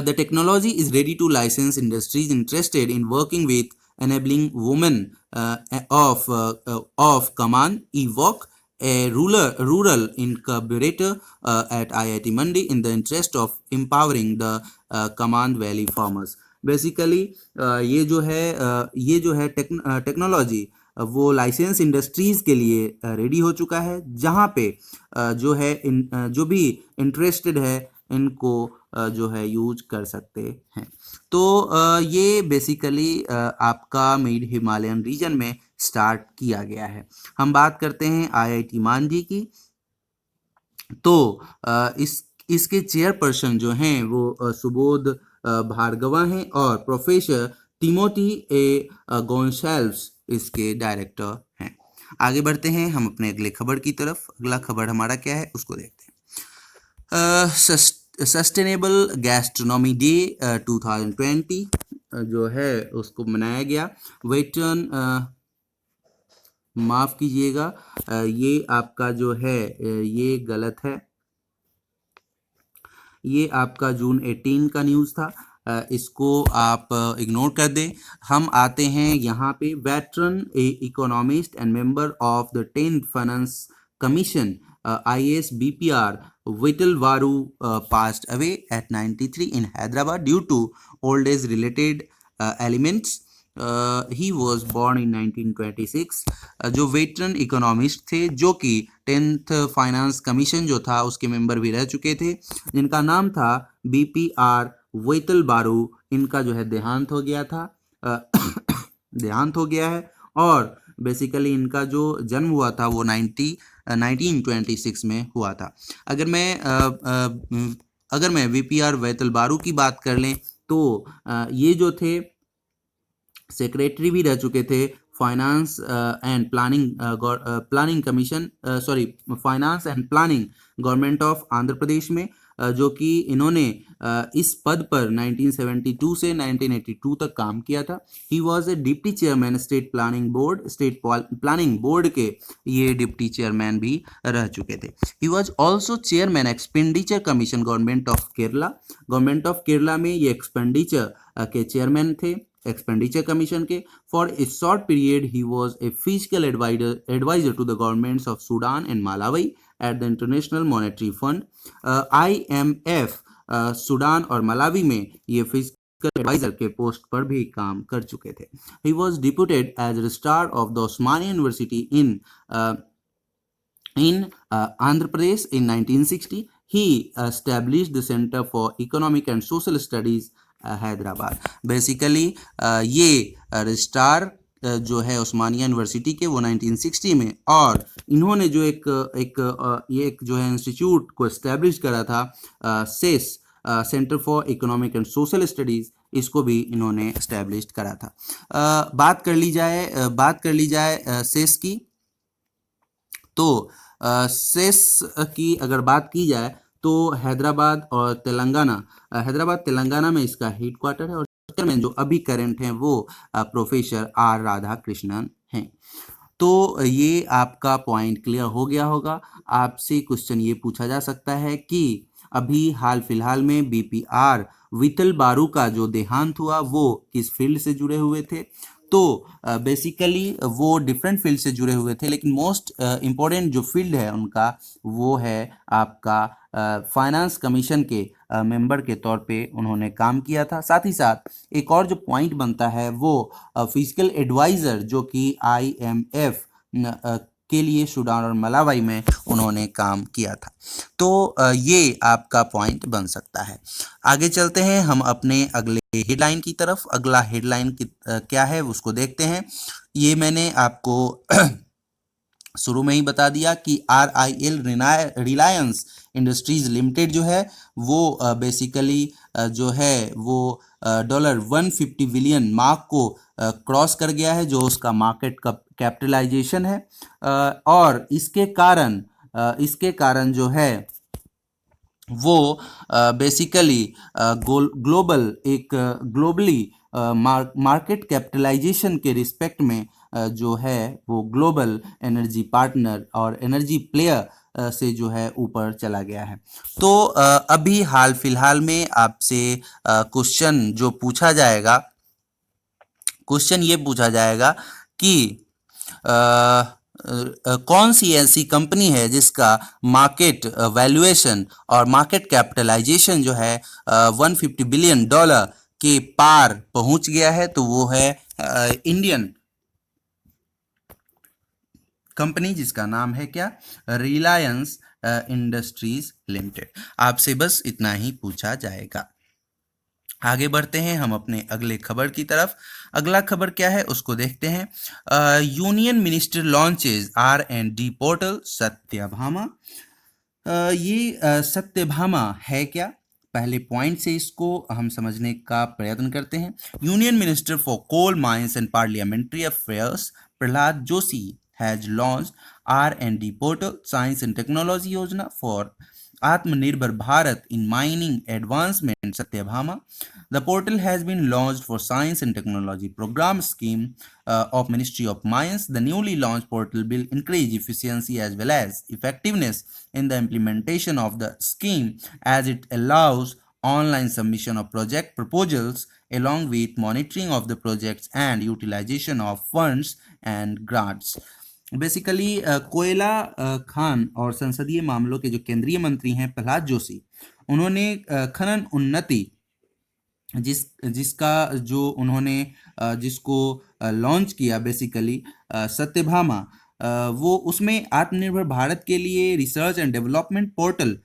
The technology is ready to license industries interested in working with enabling women of Kaman Evok, a rural incubator at IIT Mandi in the interest of empowering the Kaman Valley farmers. Basically ये जो है technology वो licence industries के लिए ready हो चुका है, जहाँ पे जो है जो भी इंटरेस्टेड है इनको जो है यूज कर सकते हैं। तो ये बेसिकली आपका मिड हिमालयन रीजन में स्टार्ट किया गया है। हम बात करते हैं आईआईटी मांझी की। तो इसके चेयरपर्सन जो हैं वो सुबोध भार्गवा हैं और प्रोफेसर टिमोथी ए गोंसाल्व्स इसके डायरेक्टर हैं। आगे बढ़ते हैं हम अपने अगले खबर की तरफ। अगला खबर हमारा क्या है उसको देखते हैं। सस्टेनेबल गैस्ट्रोनॉमी डे 2020 जो है उसको मनाया गया। वेटर्न माफ़ कीजिएगा, ये आपका जो है ये गलत है, ये आपका जून 18 का न्यूज़ था, इसको आप इग्नोर कर दें। हम आते हैं यहाँ पे veteran economist and member of the 10th finance commission IAS BPR Vital Varu passed away at 93 in Hyderabad due to old age related elements. He was born in 1926. जो वेटरन इकोनॉमिस्ट थे जो कि 10th फाइनेंस कमीशन जो था उसके member भी रह चुके थे, जिनका नाम था BPR वैतल बारू, इनका जो है देहांत हो गया था देहांत हो गया है। और बेसिकली इनका जो जन्म हुआ था वो 1926 में हुआ था। अगर मैं VPR वैतल बारू की बात कर लें तो ये जो थे सेक्रेटरी भी रह चुके थे finance and planning commission finance and planning government of Andhra Pradesh में, जो कि इन्होंने इस पद पर 1972 से 1982 तक काम किया था। He was a deputy chairman state planning board के ये डिप्टी चेयरमैन भी रह चुके थे। He was also chairman expenditure commission government of Kerala में ये एक्सपेंडिचर के चेयरमैन थे, एक्सपेंडिचर कमीशन के। For a short period he was a fiscal adviser to the governments of Sudan and Malawi at the international monetary fund. IMF Sudan और Malawi में ये physical adviser के post पर भी काम कर चुके थे। He was deputed as registrar of the Osmania university in Andhra Pradesh in 1960. He established the Center for Economic and Social Studies Hyderabad. Basically ये रजिस्ट्रार जो है उस्मानिया यूनिवर्सिटी के वो 1960 में, और इन्होंने जो एक जो है इंस्टीट्यूट को इस्टेब्लिश करा था CESS centre for economic and social studies, इसको भी इन्होंने इस्टेब्लिश करा था। बात कर ली जाए सेस की। तो सेस की अगर बात की जाए तो हैदराबाद तेलंगाना में इसका हेडक्वार्टर है, और चेयरमैन जो अभी करंट हैं वो प्रोफेसर R राधाकृष्णन हैं। तो ये आपका पॉइंट क्लियर हो गया होगा। आपसे क्वेश्चन ये पूछा जा सकता है कि अभी हाल फिलहाल में BPR वितल बारू का जो देहांत हुआ वो किस फील्ड से जुड़े हुए थे। तो बेसिकली वो डिफरेंट फील्ड से जुड़े हुए थे, लेकिन मोस्ट इम्पोर्टेंट जो फील्ड है उनका वो है आपका फाइनेंस कमीशन के मेंबर के तौर पे उन्होंने काम किया था। साथ ही साथ एक और जो पॉइंट बनता है वो फिजिकल एडवाइज़र जो कि IMF के लिए सूडान और मलावी में उन्होंने काम किया था। तो ये आपका पॉइंट बन सकता है। आगे चलते हैं हम अपने अगले हेडलाइन की तरफ। अगला हेडलाइन क्या है उसको देखते हैं। ये मैंने आपको शुरू में ही बता दिया कि RIL रिलायंस इंडस्ट्रीज लिमिटेड जो है वो बेसिकली जो है वो $150 बिलियन मार्क को क्रॉस कर गया है, जो उसका मार्केट कैपिटलाइजेशन है। और इसके कारण जो है वो बेसिकली ग्लोबली मार्केट कैपिटलाइजेशन के रिस्पेक्ट में जो है वो ग्लोबल एनर्जी पार्टनर और एनर्जी प्लेयर से जो है ऊपर चला गया है। तो अभी हाल फिलहाल में आपसे क्वेश्चन जो पूछा जाएगा, क्वेश्चन ये पूछा जाएगा कि कौन सी ऐसी कंपनी है जिसका मार्केट वैल्यूएशन और मार्केट कैपिटलाइजेशन जो है $150 बिलियन के पार पहुंच गया है। तो वो है इंडियन कंपनी जिसका नाम है क्या, रिलायंस इंडस्ट्रीज लिमिटेड। आपसे बस इतना ही पूछा जाएगा। आगे बढ़ते हैं हम अपने अगले खबर की तरफ। अगला खबर क्या है उसको देखते हैं। Union minister launches R&D portal Satyabhama. ये सत्यभामा है क्या, पहले पॉइंट से इसको हम समझने का प्रयत्न करते हैं। Union minister for coal mines and parliamentary affairs Prahlad Joshi has launched R&D portal science and technology Yojana for Atmanirbhar Bharat in Mining Advancement Satyabhama. The portal has been launched for Science and Technology Program Scheme of Ministry of Mines. The newly launched portal will increase efficiency as well as effectiveness in the implementation of the scheme, as it allows online submission of project proposals along with monitoring of the projects and utilization of funds and grants. Basically कोयला खान और संसदीय मामलों के जो केंद्रीय मंत्री हैं प्रहलाद जोशी, उन्होंने खनन उन्नति जिसका जो उन्होंने जिसको लॉन्च किया बेसिकली सत्यभामा, वो उसमें आत्मनिर्भर भारत के लिए रिसर्च एंड डेवलपमेंट पोर्टल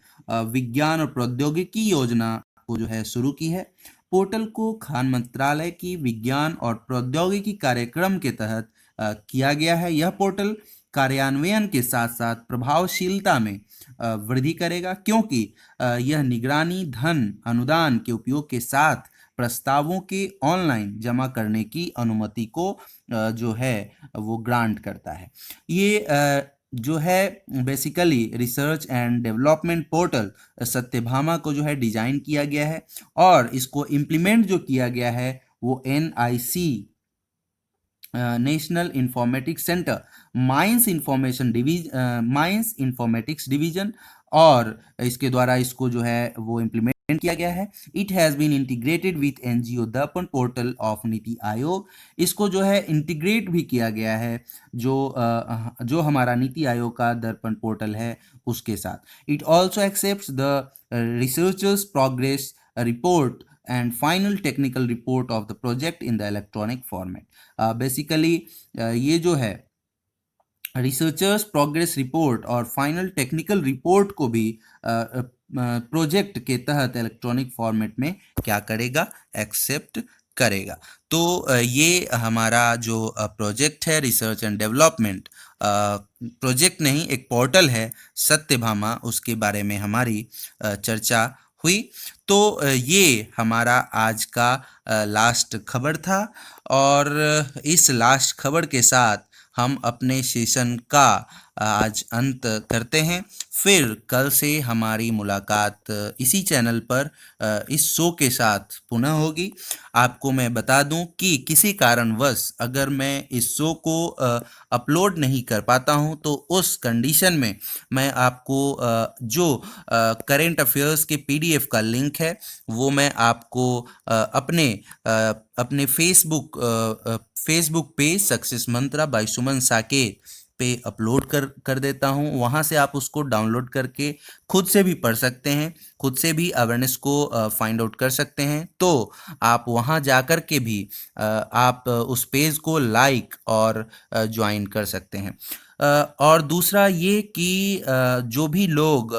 विज्ञान और प्रौद्योगिकी योजना को जो है शुरू की है। पोर्टल को खान मंत्रालय की विज्ञान और प्रौद्योगिकी कार्यक्रम के तहत किया गया है। यह पोर्टल कार्यान्वयन के साथ साथ प्रभावशीलता में वृद्धि करेगा, क्योंकि यह निगरानी, धन अनुदान के उपयोग के साथ प्रस्तावों के ऑनलाइन जमा करने की अनुमति को जो है वो ग्रांट करता है। ये जो है basically research and development portal Satyabhama को जो है डिजाइन किया गया है और इसको इम्प्लीमेंट जो किया गया है वो NIC national informatics centre mines informatics division और इसके द्वारा इसको जो है वो इम्प्लीमेंट किया गया है। It has been integrated with NGO Darpan portal of NITI Aayog. इसको जो है इंटीग्रेट भी किया गया है जो हमारा नीति आयोग का दर्पण पोर्टल है उसके साथ। It also accepts the researchers progress report and final technical report of the project in the electronic format. Basically ये जो है रिसर्चर्स प्रोग्रेस रिपोर्ट और फाइनल टेक्निकल रिपोर्ट को भी प्रोजेक्ट के तहत इलेक्ट्रॉनिक फॉर्मेट में क्या करेगा, एक्सेप्ट करेगा। तो ये हमारा जो प्रोजेक्ट है रिसर्च एंड डेवलपमेंट प्रोजेक्ट नहीं, एक पोर्टल है सत्यभामा, उसके बारे में हमारी चर्चा हुई। तो ये हमारा आज का लास्ट खबर था और इस लास्ट खबर के साथ हम अपने सेशन का आज अंत करते हैं। फिर कल से हमारी मुलाकात इसी चैनल पर इस शो के साथ पुनः होगी। आपको मैं बता दूं कि किसी कारणवश अगर मैं इस शो को अपलोड नहीं कर पाता हूं तो उस कंडीशन में मैं आपको जो करेंट अफेयर्स के PDF का लिंक है वो मैं आपको अपने Facebook page success mantra by Suman Saket पे अपलोड कर देता हूँ। वहाँ से आप उसको डाउनलोड करके खुद से भी पढ़ सकते हैं, खुद से भी अवेयरनेस को फाइंड आउट कर सकते हैं। तो आप वहाँ जा कर के भी आप उस पेज को लाइक और ज्वाइन कर सकते हैं। और दूसरा ये कि जो भी लोग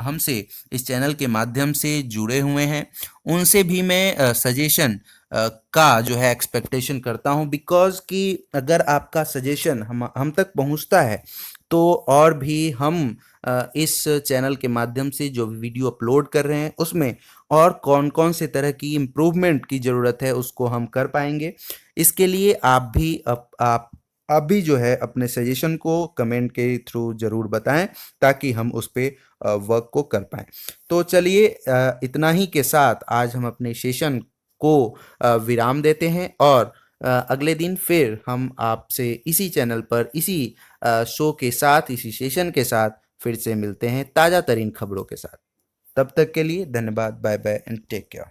हमसे इस चैनल के माध्यम से जुड़े हुए हैं उनसे भी मैं सजेशन का जो है एक्सपेक्टेशन करता हूं, बिकॉज कि अगर आपका सजेशन हम तक पहुंचता है तो और भी हम इस चैनल के माध्यम से जो वीडियो अपलोड कर रहे हैं उसमें और कौन कौन से तरह की इम्प्रूवमेंट की ज़रूरत है उसको हम कर पाएंगे। इसके लिए आप भी आप आप भी जो है अपने सजेशन को कमेंट के थ्रू ज़रूर बताएं ताकि हम उस पे वर्क को कर पाएं। तो चलिए इतना ही के साथ आज हम अपने सेशन को विराम देते हैं और अगले दिन फिर हम आपसे इसी चैनल पर इसी शो के साथ इसी सेशन के साथ फिर से मिलते हैं ताज़ा तरीन खबरों के साथ। तब तक के लिए धन्यवाद। Bye bye and take care.